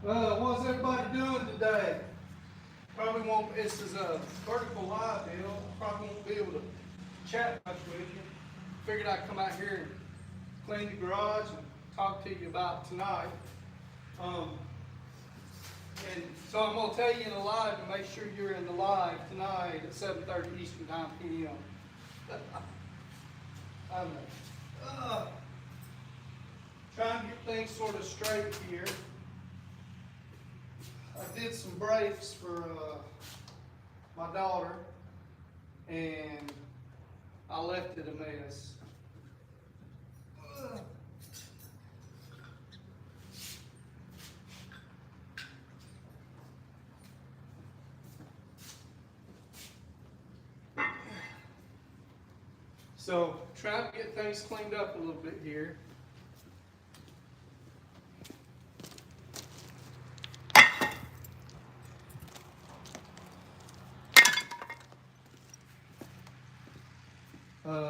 What's everybody doing today? Probably won't, this is a vertical live deal. Probably won't be able to chat much with you. Figured I'd come out here and clean the garage and talk to you about tonight. And so I'm going to tell you in the live to make sure you're in the live tonight at 7:30 Eastern Time p.m. I'm trying to get things sort of straight here. I did some brakes for my daughter, and I left it a mess. So, trying to get things cleaned up a little bit here.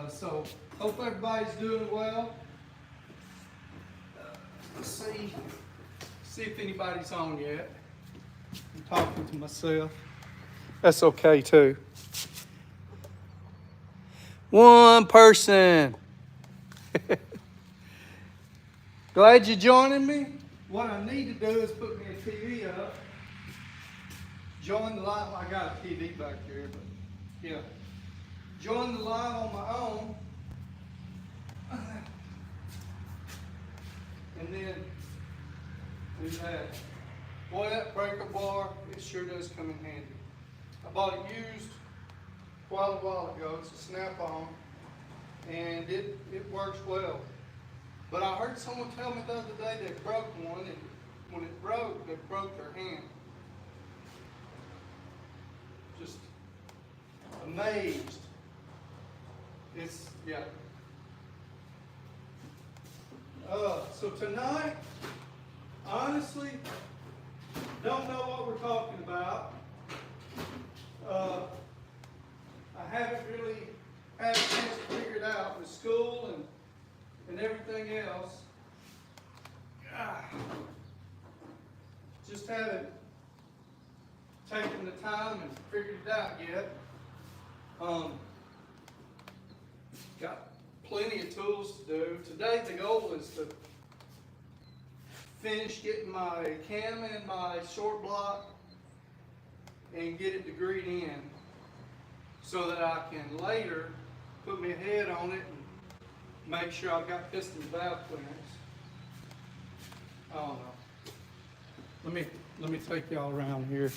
So, hope everybody's doing well. Let's see if anybody's on yet. I'm talking to myself. That's okay too. One person. Glad you're joining me. What I need to do is put me a TV up. Join the live. I got a TV back here, but yeah. Join the live on my own. And then do that. Boy, that breaker bar, it sure does come in handy. I bought it used quite a while ago. It's a snap-on, and it works well. But I heard someone tell me the other day they broke one, and when it broke, they broke their hand. Just amazed. It's, yeah. So tonight, honestly, don't know what we're talking about. I haven't really had a chance to figure it out with school and everything else. Just haven't taken the time and figured it out yet. Got plenty of tools to do. Today the goal is to finish getting my cam and my short block and get it degreed in so that I can later put my head on it and make sure I've got piston valve clearance. I don't know. Let me take y'all around here.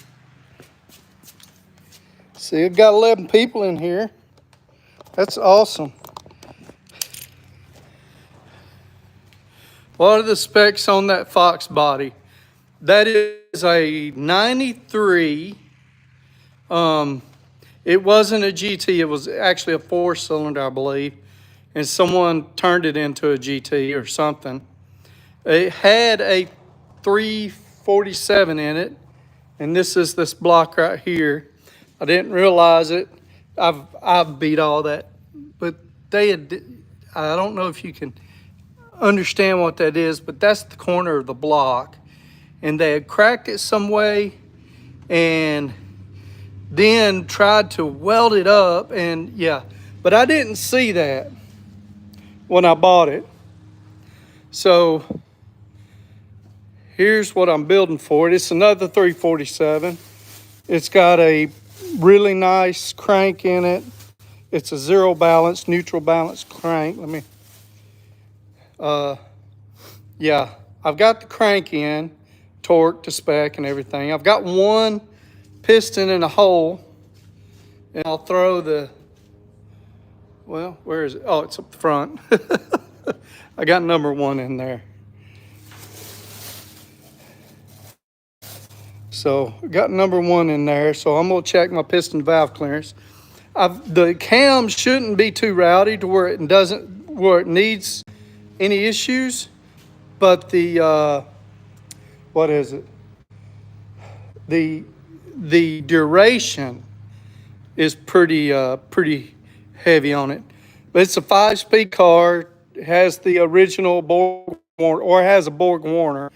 See, I've got 11 people in here. That's awesome. What are the specs on that Fox body? That is a 93. It wasn't a GT. It was actually a 4-cylinder, I believe. And someone turned it into a GT or something. It had a 347 in it. And this is this block right here. I didn't realize it. I've beat all that. But they had, I don't know if you can understand what that is, but that's the corner of the block. And they had cracked it some way and then tried to weld it up, and yeah, but I didn't see that when I bought it. So here's what I'm building for it. It's another 347. It's got a really nice crank in it. It's a zero balance, neutral balance crank. Let me, yeah, I've got the crank in, torque to spec and everything. I've got one piston in a hole, and I'll throw the, well, where is it? Oh, it's up front. I got number 1 in there. So got number 1 in there. So I'm gonna check my piston valve clearance. The cam shouldn't be too rowdy to where it needs any issues, but the what is it? The duration is pretty heavy on it. But it's a 5-speed car. It has the original Borg Warner, or it has a Borg Warner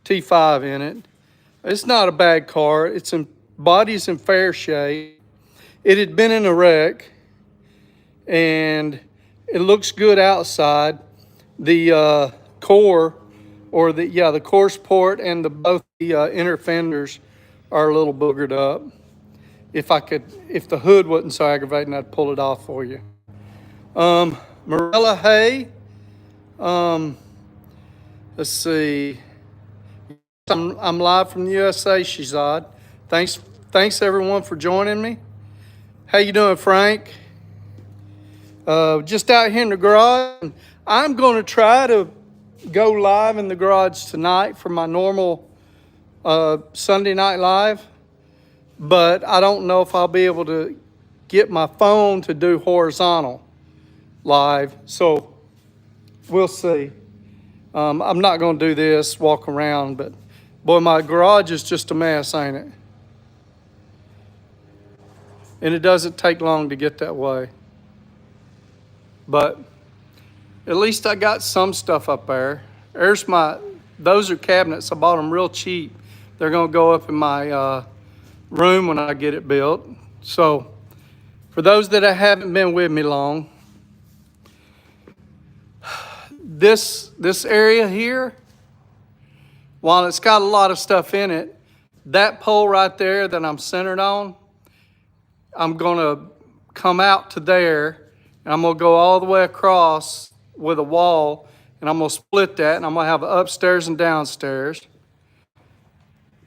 T5 in it. It's not a bad car. Body's in fair shape. It had been in a wreck, and it looks good outside. The core, or the core support and both the inner fenders are a little boogered up. If the hood wasn't so aggravating, I'd pull it off for you. Marilla Hay, um, let's see. I'm live from the USA, Shazad. Thanks everyone for joining me. How you doing, Frank? Just out here in the garage. I'm going to try to go live in the garage tonight for my normal Sunday night live, but I don't know if I'll be able to get my phone to do horizontal live, so we'll see. I'm not going to do this, walk around, but boy, my garage is just a mess, ain't it? And it doesn't take long to get that way. But at least I got some stuff up there. Those are cabinets. I bought them real cheap. They're going to go up in my room when I get it built. So for those that haven't been with me long, this area here, while it's got a lot of stuff in it, that pole right there that I'm centered on, I'm going to come out to there, and I'm going to go all the way across with a wall, and I'm going to split that, and I'm going to have upstairs and downstairs.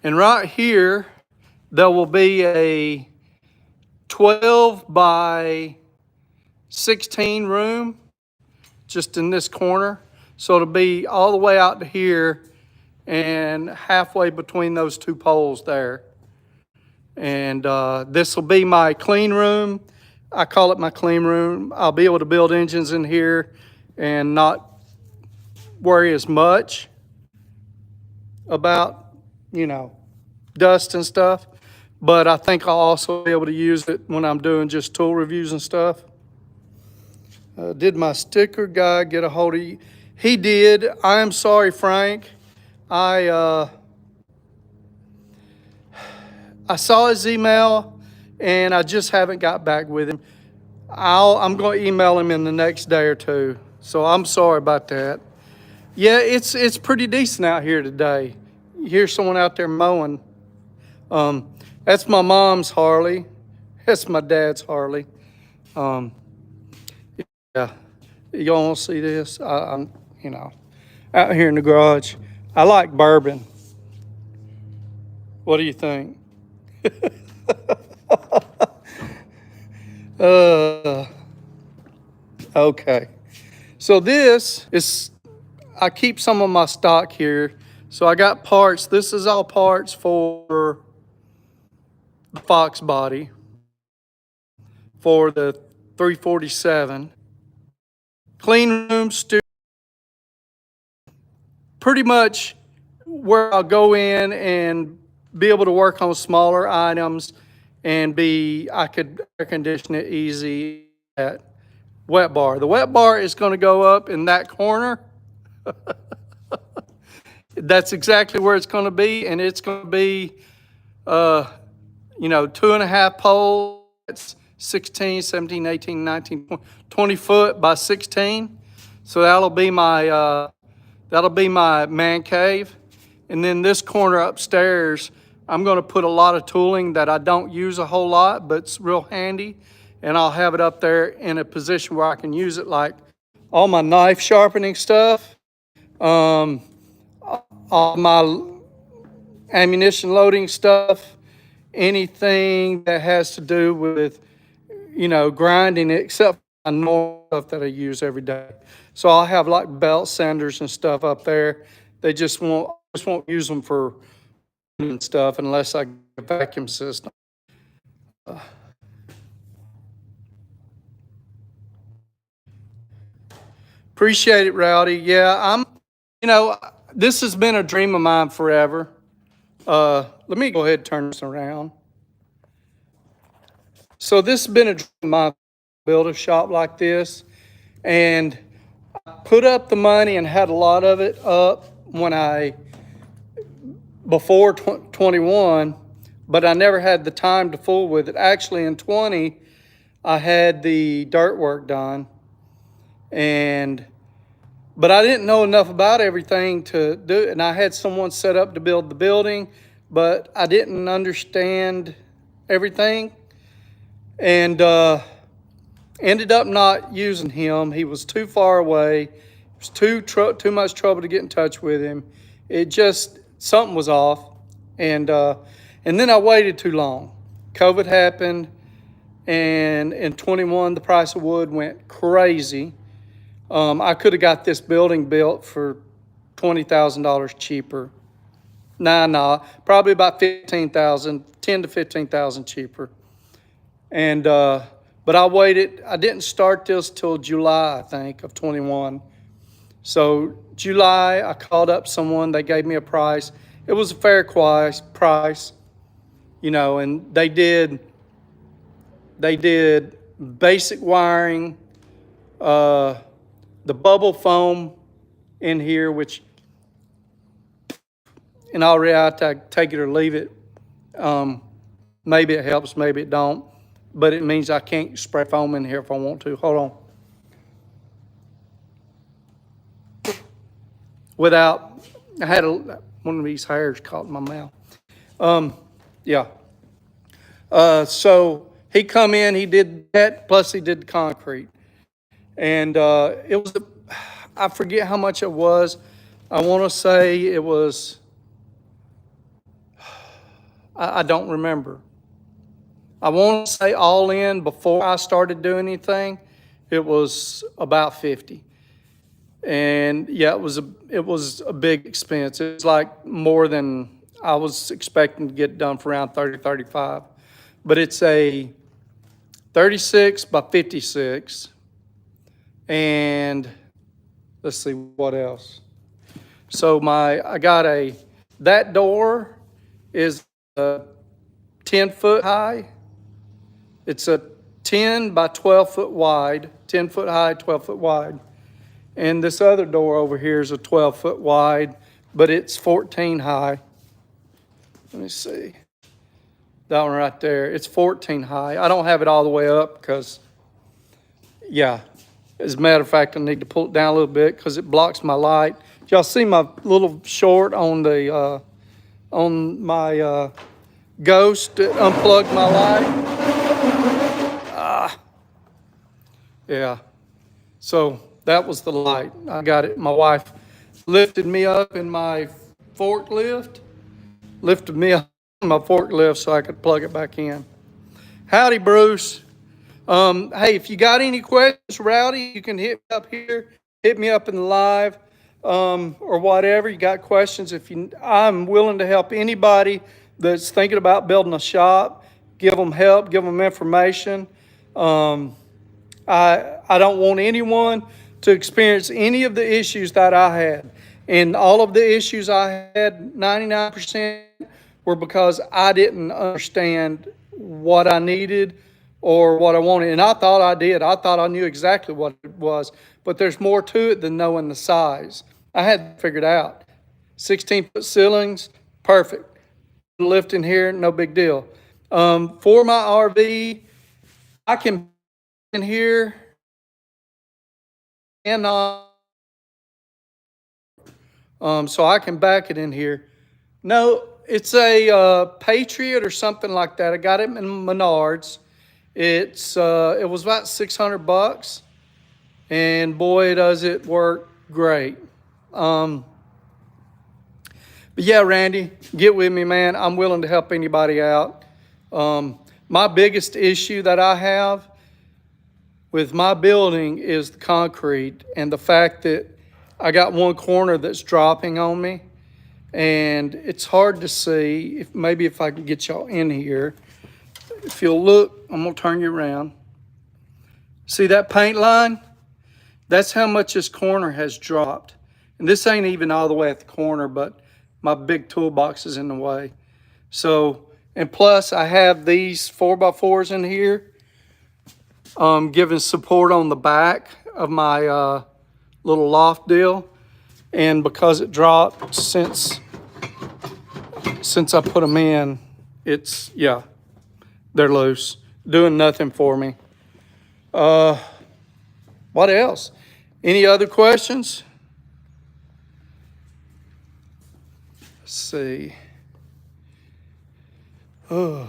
And right here, there will be a 12 by 16 room just in this corner. So it'll be all the way out to here and halfway between those two poles there. And this will be my clean room. I call it my clean room. I'll be able to build engines in here and not worry as much about, dust and stuff. But I think I'll also be able to use it when I'm doing just tool reviews and stuff. Did my sticker guy get a hold of you? He did. I am sorry, Frank. I saw his email, and I just haven't got back with him. I'm going to email him in the next day or two. So I'm sorry about that. Yeah, it's pretty decent out here today. You hear someone out there mowing. That's my mom's Harley. That's my dad's Harley. Yeah, y'all want to see this? I'm out here in the garage. I like bourbon. What do you think? Okay. So I keep some of my stock here. So I got parts. This is all parts for the Fox body for the 347. Clean room, pretty much where I'll go in and be able to work on smaller items and I could air condition it easy at wet bar. The wet bar is going to go up in that corner. That's exactly where it's going to be, and it's going to be, 2.5 poles. It's 16, 17, 18, 19, 20 foot by 16. So that'll be my man cave. And then this corner upstairs, I'm going to put a lot of tooling that I don't use a whole lot, but it's real handy. And I'll have it up there in a position where I can use it, like all my knife sharpening stuff, all my ammunition loading stuff, anything that has to do with, grinding it, except for my normal stuff that I use every day. So I'll have like belt sanders and stuff up there. They just won't use them for and stuff unless I get a vacuum system. Appreciate it, Rowdy. Yeah, this has been a dream of mine forever. Let me go ahead and turn this around. So this has been a dream of mine to build a shop like this. And I put up the money and had a lot of it up when I before 21, but I never had the time to fool with it. Actually, in 20, I had the dirt work done, but I didn't know enough about everything to do it. And I had someone set up to build the building, but I didn't understand everything, and ended up not using him. He was too far away. It was too much trouble to get in touch with him. It just, something was off, and then I waited too long. COVID happened, and in 21 the price of wood went crazy. I could have got this building built for $20,000 cheaper. Probably about 15,000, 10 to 15,000 cheaper. And but I waited. I didn't start this till July, I think, of 21. So July, I called up someone. They gave me a price. It was a fair price, and they did basic wiring, the bubble foam in here, which in all reality, I take it or leave it. Maybe it helps, maybe it don't, but it means I can't spray foam in here if I want to. Hold on. I had one of these hairs caught in my mouth. Yeah. So he come in, he did that, plus he did the concrete. And it was, I forget how much it was. I want to say it was, I don't remember. I want to say all in, before I started doing anything, it was about 50. And yeah, it was a big expense. It was like more than I was expecting to get done for around 30, 35. But it's a 36 by 56. And let's see what else. So that door is 10 foot high. It's a 10 by 12 foot wide, 10 foot high, 12 foot wide. And this other door over here is a 12 foot wide, but it's 14 high. Let me see. That one right there, it's 14 high. I don't have it all the way up because, yeah. As a matter of fact, I need to pull it down a little bit because it blocks my light. Y'all see my little short on my Ghost that unplugged my light? Yeah. So that was the light. I got it. My wife lifted me up in my forklift, so I could plug it back in. Howdy, Bruce. Hey, if you got any questions, Rowdy, you can hit me up here, hit me up in the live, or whatever. You got questions? I'm willing to help anybody that's thinking about building a shop. Give them help, give them information. I don't want anyone to experience any of the issues that I had. And all of the issues I had, 99% were because I didn't understand what I needed or what I wanted. And I thought I did. I thought I knew exactly what it was. But there's more to it than knowing the size. I had figured out. 16-foot ceilings, perfect. Lift in here, no big deal. For my RV, I can in here and so I can back it in here. No, it's a Patriot or something like that. I got it in Menards. It was about $600, and boy, does it work great. But yeah, Randy, get with me, man. I'm willing to help anybody out. My biggest issue that I have with my building is the concrete and the fact that I got one corner that's dropping on me, and it's hard to see. Maybe if I can get y'all in here. If you'll look, I'm gonna turn you around. See that paint line? That's how much this corner has dropped. And this ain't even all the way at the corner, but my big toolbox is in the way. So, and plus I have these 4x4s in here, giving support on the back of my little loft deal. And because it dropped since since I put them in, yeah, they're loose, doing nothing for me. What else? Any other questions? Let's see. Oh.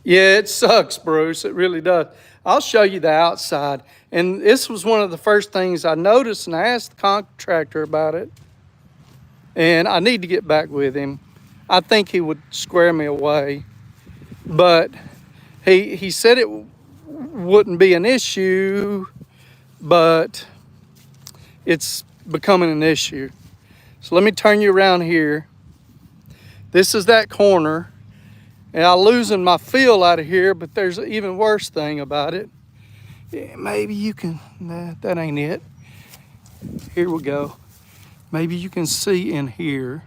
Yeah, it sucks, Bruce. It really does. I'll show you the outside. And this was one of the first things I noticed, and I asked the contractor about it. And I need to get back with him. I think he would square me away. But he said it wouldn't be an issue, but it's becoming an issue. So let me turn you around here. This is that corner. And I'm losing my feel out of here, but there's an even worse thing about it. Yeah, maybe you can, nah, that ain't it. Here we go. Maybe you can see in here.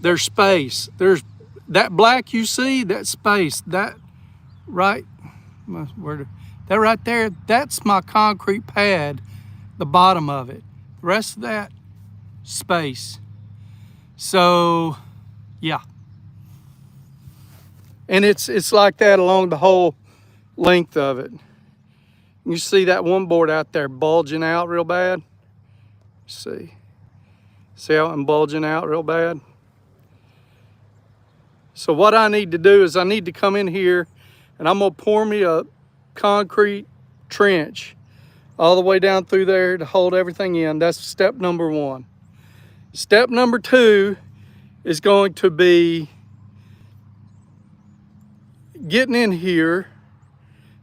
There's space. There's that black you see, that space, that right there, that's my concrete pad, the bottom of it. The rest of that, space. So, yeah. And it's like that along the whole length of it. You see that one board out there bulging out real bad? See how I'm bulging out real bad? So what I need to do is I need to come in here and I'm gonna pour me a concrete trench all the way down through there to hold everything in. That's step number one. Step number two is going to be getting in here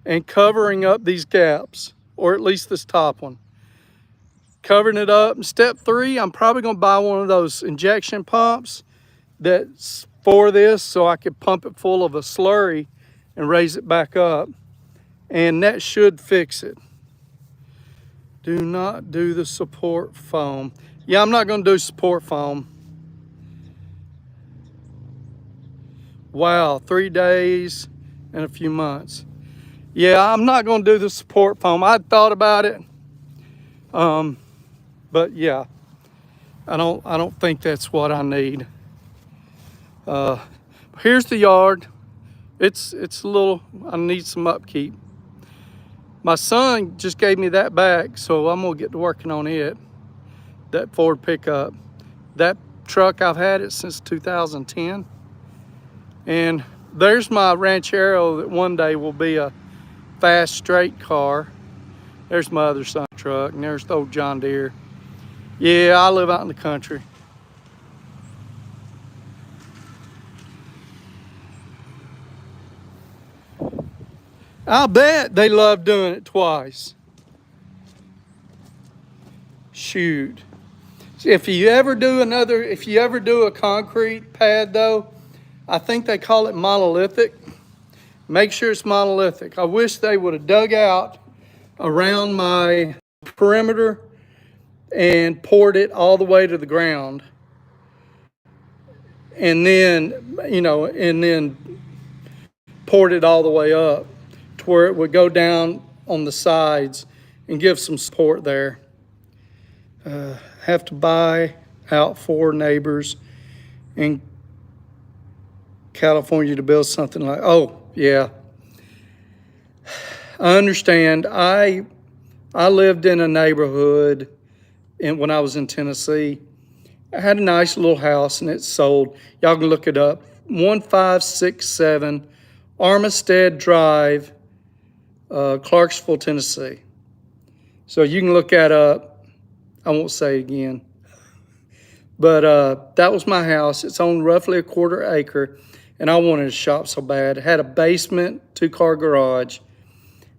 and covering up these gaps, or at least this top one. Covering it up. Step three, I'm probably gonna buy one of those injection pumps that's for this so I could pump it full of a slurry and raise it back up. And that should fix it. Do not do the support foam. Yeah, I'm not gonna do support foam. Wow, 3 days and a few months. Yeah, I'm not gonna do the support foam. I thought about it. But yeah, I don't think that's what I need. Here's the yard. It's a little, I need some upkeep. My son just gave me that back, so I'm gonna get to working on it. That Ford pickup. That truck, I've had it since 2010. And there's my Ranchero that one day will be a fast, straight car. There's my other son's truck, and there's the old John Deere. Yeah, I live out in the country. I'll bet they love doing it twice. Shoot. If you ever do a concrete pad though, I think they call it monolithic. Make sure it's monolithic. I wish they would have dug out around my perimeter and poured it all the way to the ground. And then, and then poured it all the way up to where it would go down on the sides and give some support there. Have to buy out 4 neighbors in California to build something like, oh yeah. I understand. I lived in a neighborhood when I was in Tennessee. I had a nice little house and it sold. Y'all can look it up. 1567 Armistead Drive, Clarksville, Tennessee. So you can look that up. I won't say it again. But that was my house. It's on roughly a 1/4 acre. And I wanted a shop so bad. It had a basement, 2-car garage.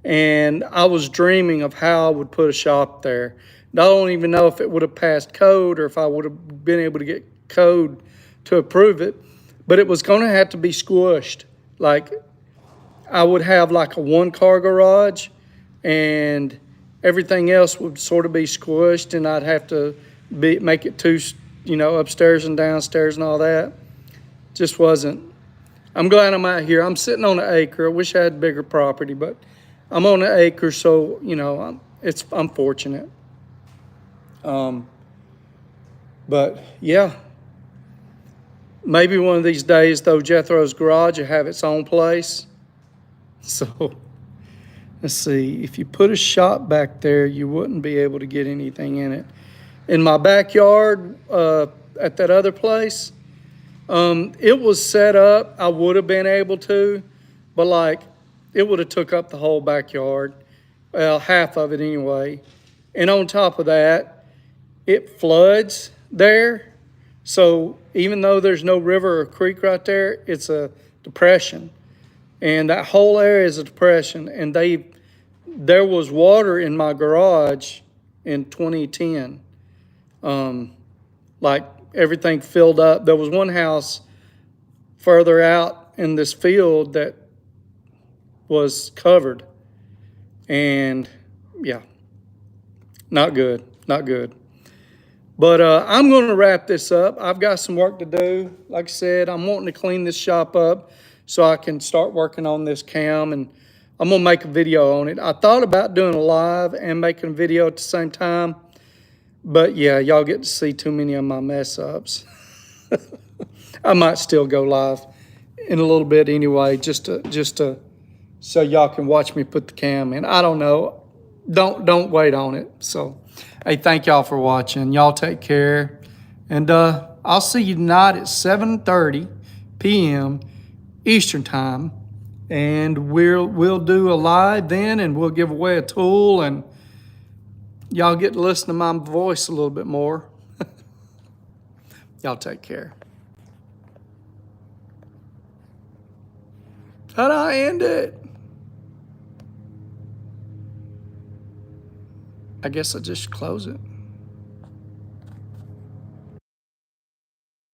And I was dreaming of how I would put a shop there. And I don't even know if it would have passed code or if I would have been able to get code to approve it. But it was going to have to be squished. Like, I would have like a 1-car garage and everything else would sort of be squished, and I'd have to make it 2, upstairs and downstairs and all that. Just wasn't. I'm glad I'm out here. I'm sitting on an acre. I wish I had bigger property, but I'm on an acre, so I'm fortunate. But yeah, Maybe one of these days, though, Jethro's garage will have its own place. So let's see. If you put a shop back there, you wouldn't be able to get anything in it. In my backyard, at that other place, it was set up. I would have been able to, but like it would have took up the whole backyard, well, half of it anyway. And on top of that, it floods there. So even though there's no river or creek right there, it's a depression. And that whole area is a depression. And there was water in my garage in 2010. Like everything filled up. There was one house further out in this field that was covered. And yeah, not good, not good. But I'm going to wrap this up. I've got some work to do. Like I said, I'm wanting to clean this shop up so I can start working on this cam, and I'm going to make a video on it. I thought about doing a live and making a video at the same time, but yeah, y'all get to see too many of my mess ups. I might still go live in a little bit anyway, just to so y'all can watch me put the cam in. I don't know. Don't wait on it. So, hey, thank y'all for watching. Y'all take care. And I'll see you tonight at 7:30 p.m. Eastern time. And we'll do a live then, and we'll give away a tool, and y'all get to listen to my voice a little bit more. Y'all take care. How'd I end it? I guess I just close it.